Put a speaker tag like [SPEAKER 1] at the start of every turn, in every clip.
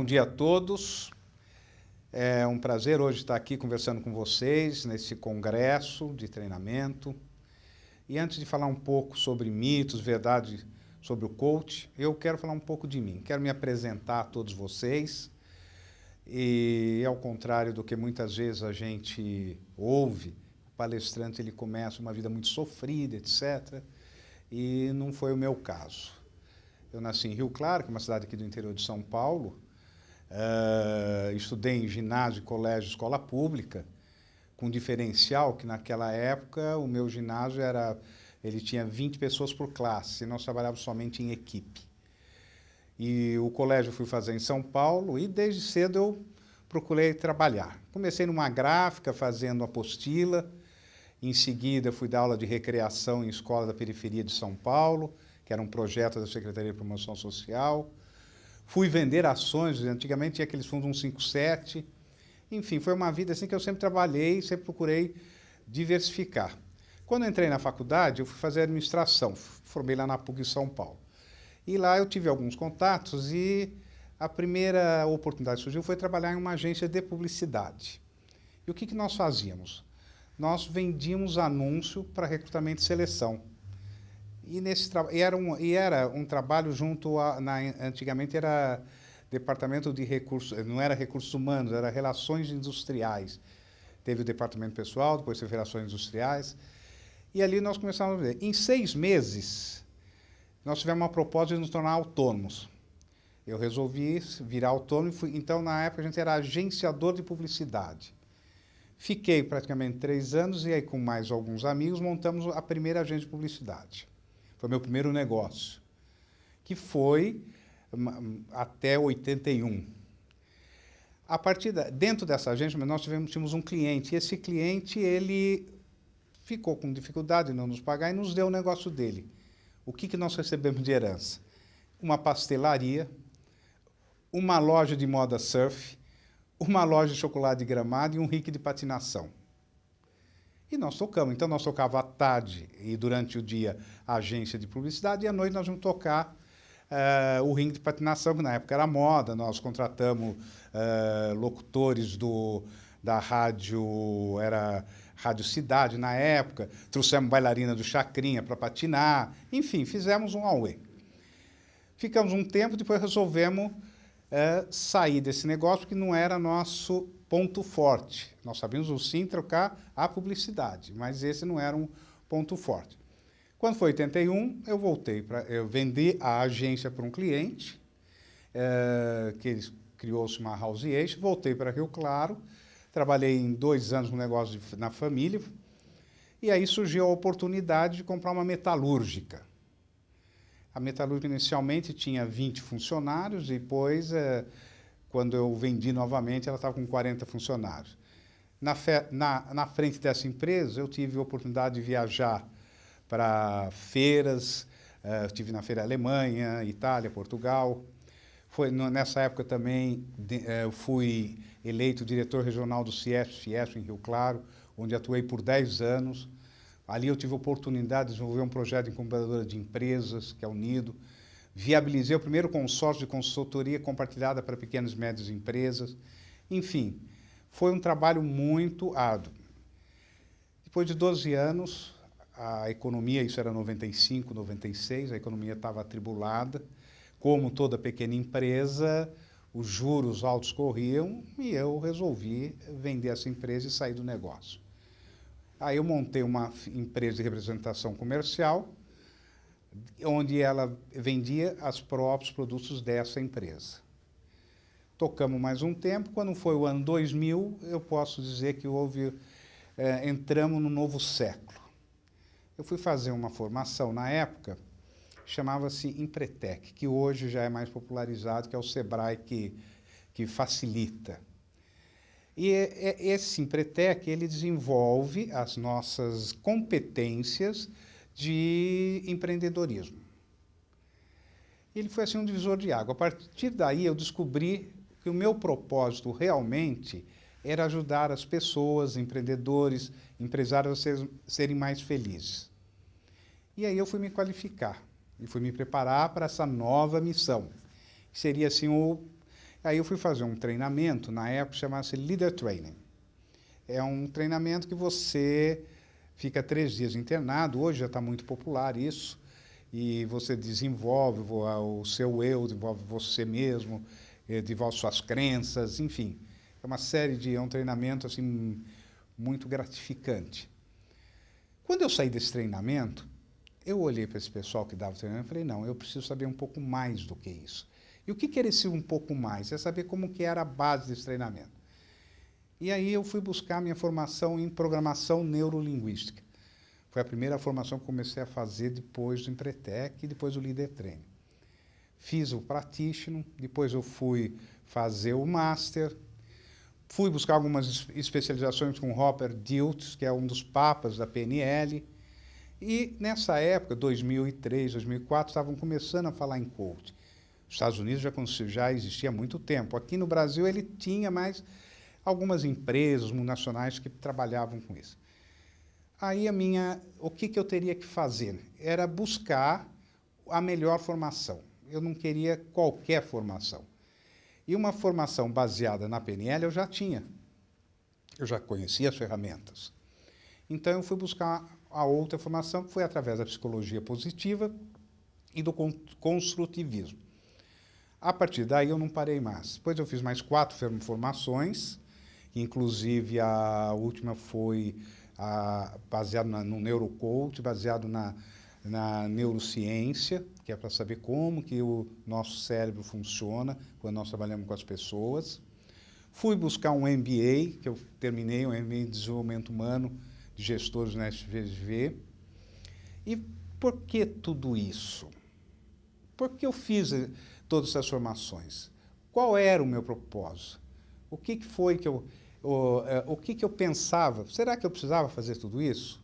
[SPEAKER 1] dia a todos. É um prazer hoje estar aqui conversando com vocês nesse congresso de treinamento. E antes de falar um pouco sobre mitos, verdade sobre o coach, eu quero falar um pouco de mim. Quero me apresentar a todos vocês. E ao contrário do que muitas vezes a gente ouve, o palestrante ele começa uma vida muito sofrida, etc. E não foi o meu caso. Eu nasci em Rio Claro, que é uma cidade aqui do interior de São Paulo. Estudei em ginásio, colégio, escola pública, com diferencial que naquela época o meu ginásio ele tinha 20 pessoas por classe, e nós trabalhávamos somente em equipe. E o colégio eu fui fazer em São Paulo e desde cedo eu procurei trabalhar. Comecei numa gráfica fazendo apostila, em seguida fui dar aula de recreação em escola da periferia de São Paulo, que era um projeto da Secretaria de Promoção Social. Fui vender ações, antigamente tinha aqueles fundos 157. Enfim, foi uma vida assim que eu sempre trabalhei, sempre procurei diversificar. Quando eu entrei na faculdade, eu fui fazer administração, formei lá na PUC em São Paulo. E lá eu tive alguns contatos e a primeira oportunidade que surgiu foi trabalhar em uma agência de publicidade. E o que nós fazíamos? Nós vendíamos anúncio para recrutamento e seleção. Era um trabalho junto antigamente era departamento de recursos, não era recursos humanos, era relações industriais. Teve o departamento pessoal, depois teve relações industriais. E ali nós começamos a ver. Em 6 meses, nós tivemos uma proposta de nos tornar autônomos. Eu resolvi virar autônomo, então na época a gente era agenciador de publicidade. Fiquei praticamente 3 anos e aí com mais alguns amigos montamos a primeira agência de publicidade. Foi meu primeiro negócio, que foi até 81. Dentro dessa agência, nós tínhamos um cliente, e esse cliente ele ficou com dificuldade de não nos pagar e nos deu o negócio dele. O que nós recebemos de herança? Uma pastelaria, uma loja de moda surf, uma loja de chocolate de Gramado e um rink de patinação. E nós tocamos. Então, nós tocávamos à tarde e durante o dia a agência de publicidade e à noite nós vamos tocar o ringue de patinação, que na época era moda. Nós contratamos locutores da rádio, era Rádio Cidade na época, trouxemos bailarina do Chacrinha para patinar, enfim, fizemos um auê. Ficamos um tempo, depois resolvemos sair desse negócio, que não era nosso ponto forte. Nós sabíamos sim trocar a publicidade, mas esse não era um ponto forte. Quando foi 81, eu vendi a agência para um cliente, que criou-se uma house agent, voltei para Rio Claro, trabalhei em 2 anos no negócio na família, e aí surgiu a oportunidade de comprar uma metalúrgica. A metalúrgica inicialmente tinha 20 funcionários, e depois, quando eu vendi novamente, ela estava com 40 funcionários. Na frente dessa empresa, eu tive a oportunidade de viajar para feiras, estive na feira Alemanha, Itália, Portugal. Nessa época também eu fui eleito diretor regional do Fiesp em Rio Claro, onde atuei por 10 anos. Ali eu tive a oportunidade de desenvolver um projeto de incubadora de empresas, que é o Nido. Viabilizei o primeiro consórcio de consultoria compartilhada para pequenas e médias empresas. Enfim, foi um trabalho muito árduo. Depois de 12 anos, a economia, isso era 95, 96, a economia estava atribulada. Como toda pequena empresa, os juros altos corriam e eu resolvi vender essa empresa e sair do negócio. Aí eu montei uma empresa de representação comercial, onde ela vendia os próprios produtos dessa empresa. Tocamos mais um tempo. Quando foi o ano 2000, eu posso dizer que entramos no novo século. Eu fui fazer uma formação na época, chamava-se Empretec, que hoje já é mais popularizado, que é o Sebrae que facilita. E esse Empretec, ele desenvolve as nossas competências de empreendedorismo. Ele foi assim um divisor de água. A partir daí eu descobri que o meu propósito realmente era ajudar as pessoas, empreendedores, empresários a serem mais felizes. E aí eu fui me qualificar e fui me preparar para essa nova missão. Seria assim Aí eu fui fazer um treinamento, na época chamava-se Leader Training. É um treinamento que você fica 3 dias internado, hoje já está muito popular isso, e você desenvolve o seu eu, desenvolve você mesmo, desenvolve suas crenças, enfim. É um treinamento assim, muito gratificante. Quando eu saí desse treinamento, eu olhei para esse pessoal que dava treinamento e falei, não, eu preciso saber um pouco mais do que isso. E o que era esse um pouco mais? É saber como que era a base desse treinamento. E aí eu fui buscar minha formação em programação neurolinguística. Foi a primeira formação que comecei a fazer depois do Empretec e depois do Leader Training. Fiz o Practitioner, depois eu fui fazer o Master, fui buscar algumas especializações com Robert Dilts, que é um dos papas da PNL, e nessa época, 2003, 2004, estavam começando a falar em coaching. Os Estados Unidos já existia há muito tempo. Aqui no Brasil ele tinha mais algumas empresas multinacionais que trabalhavam com isso. Aí o que eu teria que fazer? Era buscar a melhor formação. Eu não queria qualquer formação. E uma formação baseada na PNL eu já tinha. Eu já conhecia as ferramentas. Então eu fui buscar a outra formação, que foi através da psicologia positiva e do construtivismo. A partir daí eu não parei mais. Depois eu fiz mais 4 formações, inclusive a última foi baseado no neurocoach, baseado na neurociência, que é para saber como que o nosso cérebro funciona quando nós trabalhamos com as pessoas. Fui buscar um MBA, que eu terminei, um MBA em Desenvolvimento Humano de Gestores na FGV. E por que tudo isso? Por que eu fiz todas essas formações? Qual era o meu propósito? O que foi que o que eu pensava? Será que eu precisava fazer tudo isso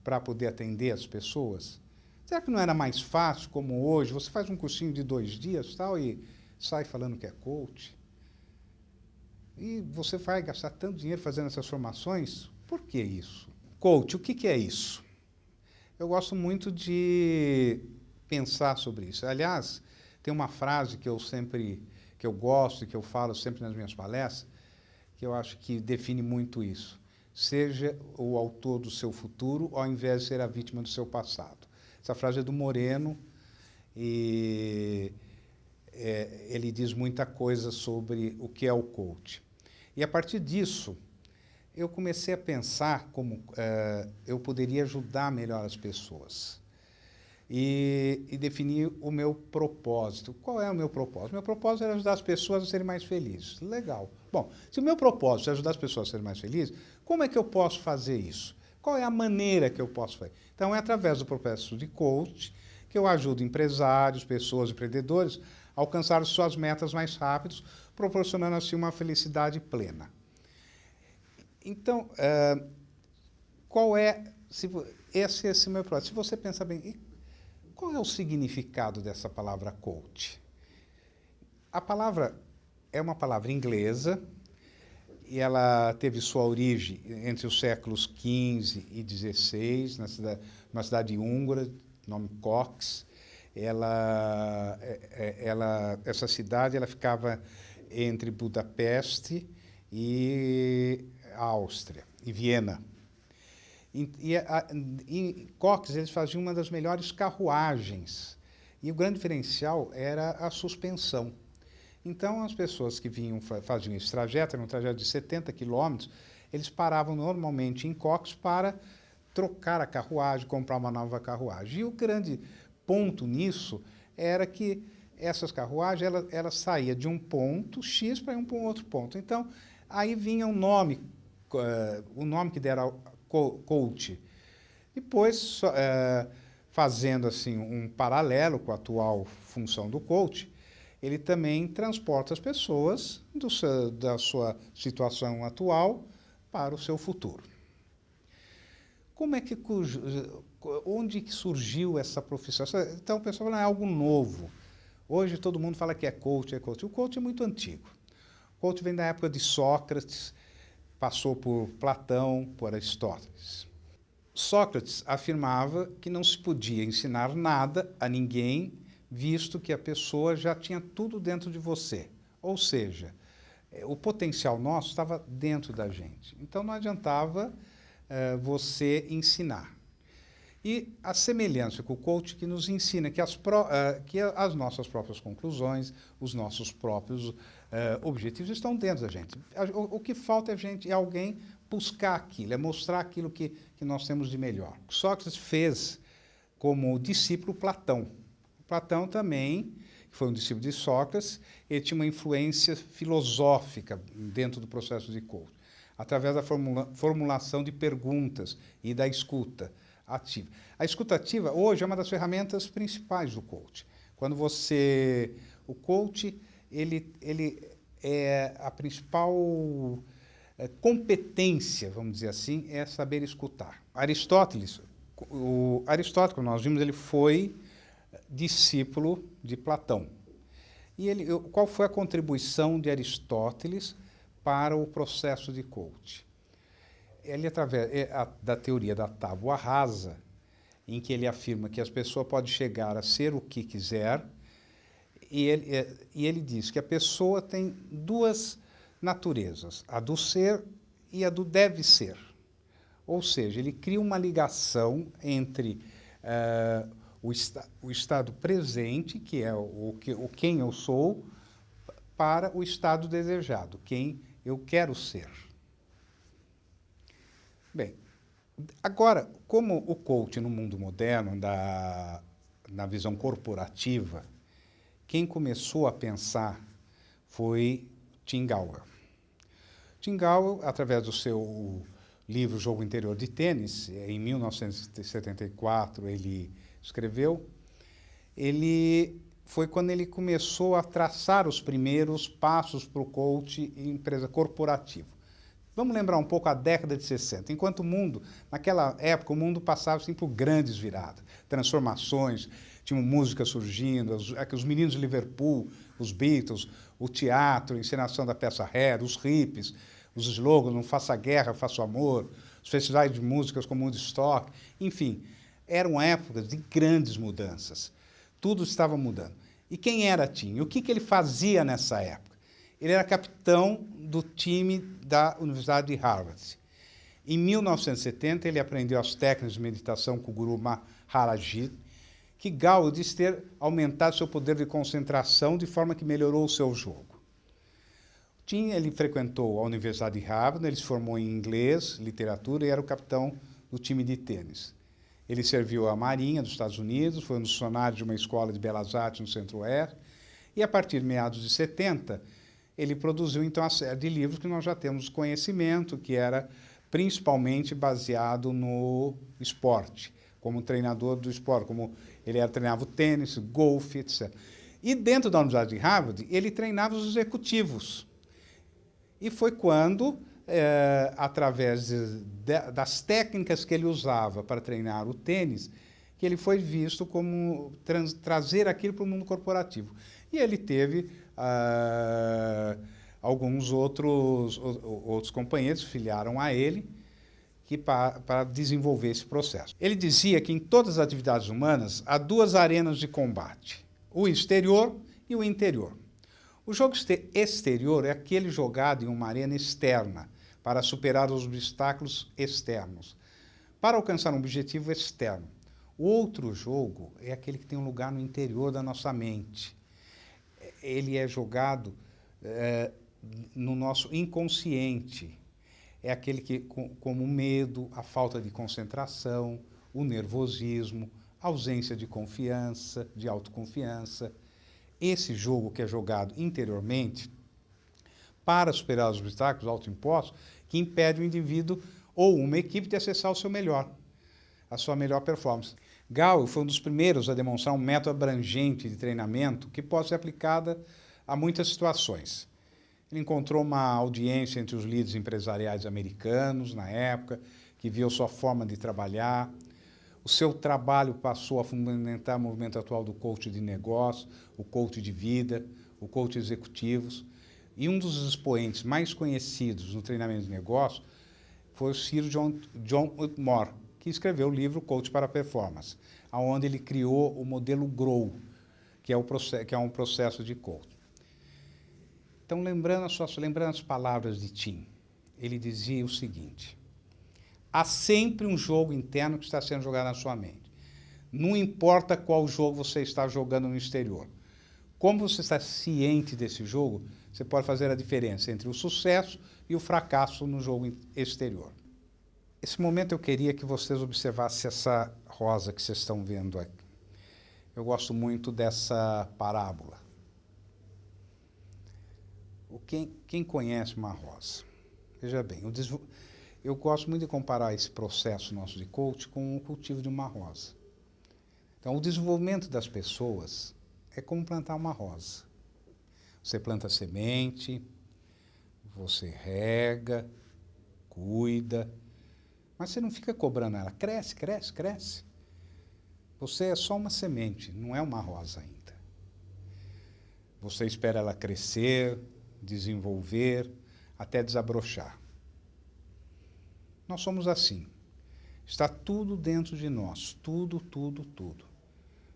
[SPEAKER 1] para poder atender as pessoas? Será que não era mais fácil, como hoje, você faz um cursinho de 2 dias tal, e sai falando que é coach? E você vai gastar tanto dinheiro fazendo essas formações? Por que isso? Coach, o que é isso? Eu gosto muito de pensar sobre isso. Aliás, tem uma frase que eu gosto e que eu falo sempre nas minhas palestras, que eu acho que define muito isso. Seja o autor do seu futuro, ao invés de ser a vítima do seu passado. Essa frase é do Moreno e ele diz muita coisa sobre o que é o coach. E a partir disso, eu comecei a pensar como eu poderia ajudar melhor as pessoas. E definir o meu propósito. Qual é o meu propósito? Meu propósito era ajudar as pessoas a serem mais felizes. Legal. Bom, se o meu propósito é ajudar as pessoas a serem mais felizes, como é que eu posso fazer isso? Qual é a maneira que eu posso fazer? Então, é através do processo de coach que eu ajudo empresários, pessoas, empreendedores a alcançar suas metas mais rápidos, proporcionando assim uma felicidade plena. Então, esse é o meu propósito. Se você pensar bem, qual é o significado dessa palavra coach? A palavra é uma palavra inglesa e ela teve sua origem entre os séculos XV e XVI, numa cidade húngara, nome Cox. Essa cidade ela ficava entre Budapeste e Áustria, e Viena. Em Cox, eles faziam uma das melhores carruagens. E o grande diferencial era a suspensão. Então, as pessoas que faziam esse trajeto, era um trajeto de 70 quilômetros, eles paravam normalmente em Cox para trocar a carruagem, comprar uma nova carruagem. E o grande ponto nisso era que essas carruagens, ela saía de um ponto X para um outro ponto. Então, aí vinha o nome que deram coach. Depois, fazendo assim um paralelo com a atual função do coach, ele também transporta as pessoas da sua situação atual para o seu futuro. Onde que surgiu essa profissão? Então, o pessoal fala, é algo novo. Hoje todo mundo fala que é coach, é coach. O coach é muito antigo. O coach vem da época de Sócrates, passou por Platão, por Aristóteles. Sócrates afirmava que não se podia ensinar nada a ninguém, visto que a pessoa já tinha tudo dentro de você. Ou seja, o potencial nosso estava dentro da gente. Então não adiantava você ensinar. E a semelhança com o coach que nos ensina que as nossas próprias conclusões, os nossos próprios objetivos estão dentro da gente. O que falta é alguém buscar aquilo, é mostrar aquilo que nós temos de melhor. Sócrates fez como discípulo Platão. Platão também, que foi um discípulo de Sócrates, ele tinha uma influência filosófica dentro do processo de coaching, através da formulação de perguntas e da escuta ativa. A escuta ativa, hoje, é uma das ferramentas principais do coaching. O coach, ele é a principal competência, vamos dizer assim, é saber escutar. Aristóteles, como nós vimos, ele foi discípulo de Platão. E qual foi a contribuição de Aristóteles para o processo de coaching? Ele, através da teoria da tábua rasa, em que ele afirma que as pessoas podem chegar a ser o que quiser, e ele diz que a pessoa tem duas naturezas, a do ser e a do deve ser. Ou seja, ele cria uma ligação entre o estado presente, que é quem eu sou, para o estado desejado, quem eu quero ser. Bem, agora, como o coaching no mundo moderno, na visão corporativa, quem começou a pensar foi Tim Gallwell. Tim Gallwell, através do seu livro Jogo Interior de Tênis, em 1974 ele escreveu, foi quando ele começou a traçar os primeiros passos para o coaching em empresa corporativa. Vamos lembrar um pouco a década de 60. Enquanto o mundo, naquela época, o mundo passava assim, por grandes viradas, transformações, tinham música surgindo, os meninos de Liverpool, os Beatles, o teatro, a encenação da peça Hair, os hippies, os slogans, não faça guerra, faça amor, os festivais de músicas como Woodstock, enfim, eram épocas de grandes mudanças. Tudo estava mudando. E quem era Tim? E o que ele fazia nessa época? Ele era capitão do time da Universidade de Harvard. Em 1970, ele aprendeu as técnicas de meditação com o guru Maharaj, que Gallwell diz ter aumentado seu poder de concentração de forma que melhorou o seu jogo. Tim, ele frequentou a Universidade de Harvard, ele se formou em inglês, literatura e era o capitão do time de tênis. Ele serviu à Marinha dos Estados Unidos, foi um funcionário de uma escola de belas artes no Centro-Oeste, e a partir de meados de 70, ele produziu, então, a série de livros que nós já temos conhecimento, que era principalmente baseado no esporte, como treinador do esporte, como ele treinava o tênis, golfe, etc. E dentro da Universidade de Harvard, ele treinava os executivos. E foi quando, através das técnicas que ele usava para treinar o tênis, que ele foi visto como trazer aquilo para o mundo corporativo. E ele teve alguns outros companheiros filiaram a ele para desenvolver esse processo. Ele dizia que em todas as atividades humanas há duas arenas de combate, o exterior e o interior. O jogo exterior é aquele jogado em uma arena externa para superar os obstáculos externos, para alcançar um objetivo externo. O outro jogo é aquele que tem um lugar no interior da nossa mente. Ele é jogado no nosso inconsciente. É aquele que, como o medo, a falta de concentração, o nervosismo, a ausência de confiança, de autoconfiança. Esse jogo que é jogado interiormente, para superar os obstáculos autoimpostos, que impede o indivíduo ou uma equipe de acessar o seu melhor, a sua melhor performance. Gallwell foi um dos primeiros a demonstrar um método abrangente de treinamento que pode ser aplicado a muitas situações. Ele encontrou uma audiência entre os líderes empresariais americanos, na época, que viu sua forma de trabalhar. O seu trabalho passou a fundamentar o movimento atual do coach de negócio, o coach de vida, o coach executivos. E um dos expoentes mais conhecidos no treinamento de negócio foi o Sir John Whitmore, que escreveu o livro Coach para a Performance, onde ele criou o modelo GROW, que é um processo de coaching. Então, lembrando as palavras de Tim, ele dizia o seguinte: há sempre um jogo interno que está sendo jogado na sua mente. Não importa qual jogo você está jogando no exterior. Como você está ciente desse jogo, você pode fazer a diferença entre o sucesso e o fracasso no jogo exterior. Esse momento eu queria que vocês observassem essa rosa que vocês estão vendo aqui. Eu gosto muito dessa parábola. Quem conhece uma rosa? Veja bem, eu gosto muito de comparar esse processo nosso de coach com o cultivo de uma rosa. Então, o desenvolvimento das pessoas é como plantar uma rosa. Você planta semente, você rega, cuida, mas você não fica cobrando ela. Cresce, cresce, cresce. Você é só uma semente, não é uma rosa ainda. Você espera ela crescer, desenvolver, até desabrochar. Nós somos assim. Está tudo dentro de nós. Tudo, tudo, tudo.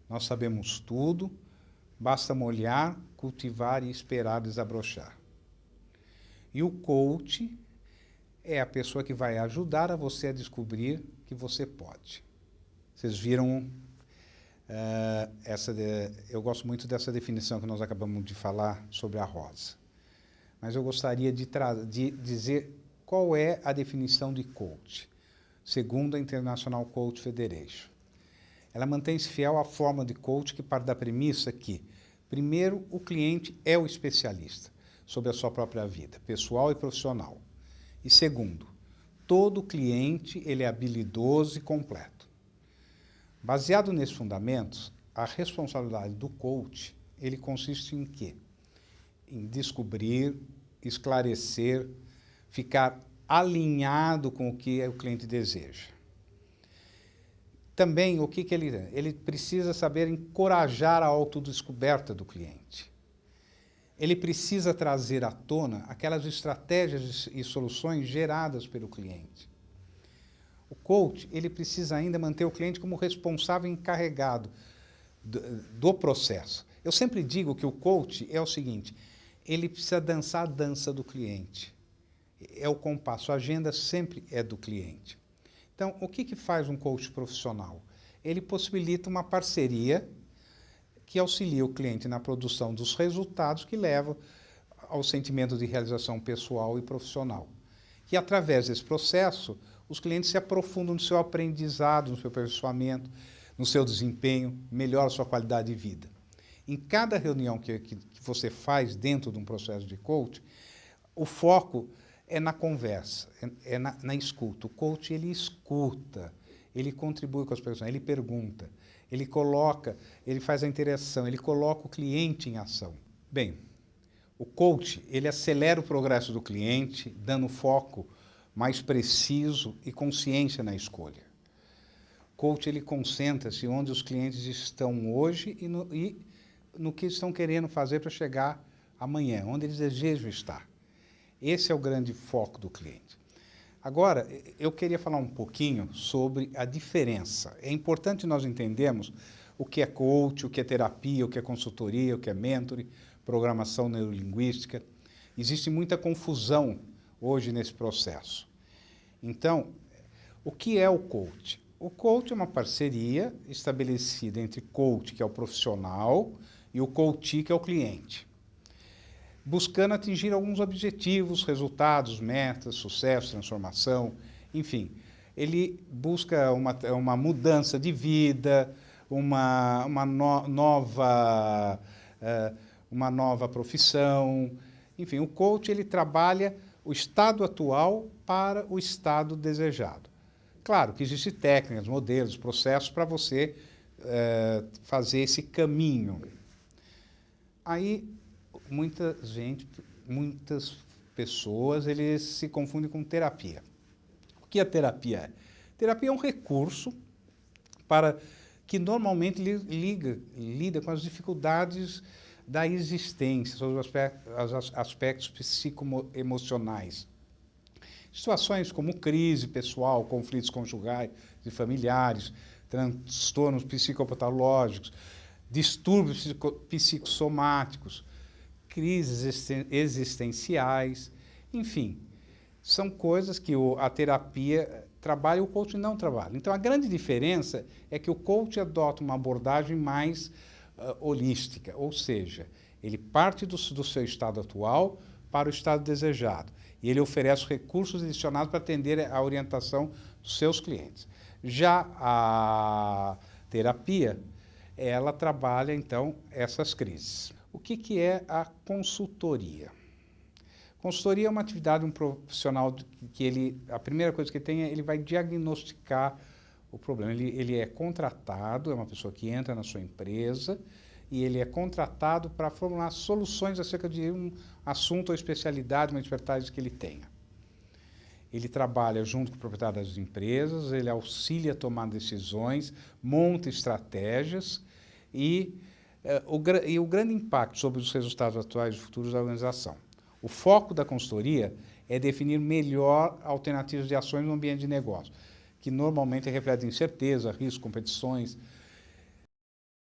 [SPEAKER 1] Nós sabemos tudo. Basta molhar, cultivar e esperar desabrochar. E o coach é a pessoa que vai ajudar a você a descobrir que você pode. Vocês viram eu gosto muito dessa definição que nós acabamos de falar sobre a rosa. Mas eu gostaria de dizer qual é a definição de coach, segundo a International Coach Federation. Ela mantém-se fiel à forma de coach que parte da premissa que, primeiro, o cliente é o especialista sobre a sua própria vida, pessoal e profissional. E segundo, todo cliente ele é habilidoso e completo. Baseado nesses fundamentos, a responsabilidade do coach ele consiste em quê? Em descobrir, esclarecer, ficar alinhado com o que o cliente deseja. Também, o que ele precisa saber encorajar a autodescoberta do cliente. Ele precisa trazer à tona aquelas estratégias e soluções geradas pelo cliente. O coach, ele precisa ainda manter o cliente como responsável encarregado do processo. Eu sempre digo que o coach é o seguinte, ele precisa dançar a dança do cliente. É o compasso, a agenda sempre é do cliente. Então, o que faz um coach profissional? Ele possibilita uma parceria que auxilia o cliente na produção dos resultados que levam ao sentimento de realização pessoal e profissional. E, através desse processo, os clientes se aprofundam no seu aprendizado, no seu aperfeiçoamento, no seu desempenho, melhoram a sua qualidade de vida. Em cada reunião que você faz dentro de um processo de coach, o foco é na conversa, é na escuta. O coach, ele escuta, ele contribui com as pessoas, ele pergunta, ele coloca, ele faz a interação, ele coloca o cliente em ação. Bem, o coach, ele acelera o progresso do cliente, dando foco mais preciso e consciência na escolha. O coach, ele concentra-se onde os clientes estão hoje e no que estão querendo fazer para chegar amanhã, onde eles desejam estar. Esse é o grande foco do cliente. Agora, eu queria falar um pouquinho sobre a diferença. É importante nós entendermos o que é coach, o que é terapia, o que é consultoria, o que é mentoring, programação neurolinguística. Existe muita confusão hoje nesse processo. Então, o que é o coach? O coach é uma parceria estabelecida entre coach, que é o profissional, e o coachee, que é o cliente, buscando atingir alguns objetivos, resultados, metas, sucesso, transformação, enfim. Ele busca uma mudança de vida, uma nova profissão. Enfim, o coach ele trabalha o estado atual para o estado desejado. Claro que existem técnicas, modelos, processos para você fazer esse caminho. Aí, muitas pessoas, eles se confundem com terapia. O que a terapia é? Terapia é um recurso que normalmente lida com as dificuldades da existência, sobre os aspectos psicoemocionais. Situações como crise pessoal, conflitos conjugais e familiares, transtornos psicopatológicos, distúrbios psicossomáticos, crises existenciais, enfim, são coisas que a terapia trabalha e o coaching não trabalha. Então, a grande diferença é que o coaching adota uma abordagem mais holística, ou seja, ele parte do seu estado atual para o estado desejado e ele oferece recursos adicionados para atender a orientação dos seus clientes. Já a terapia, ela trabalha, então, essas crises. O que é a consultoria? Consultoria é uma atividade, um profissional que a primeira coisa que ele tem é ele vai diagnosticar o problema. Ele é contratado, é uma pessoa que entra na sua empresa e ele é contratado para formular soluções acerca de um assunto ou especialidade, uma expertise que ele tenha. Ele trabalha junto com o proprietário das empresas, ele auxilia a tomar decisões, monta estratégias e o grande impacto sobre os resultados atuais e futuros da organização. O foco da consultoria é definir melhor alternativas de ações no ambiente de negócio, que normalmente é reflete incerteza, risco, competições,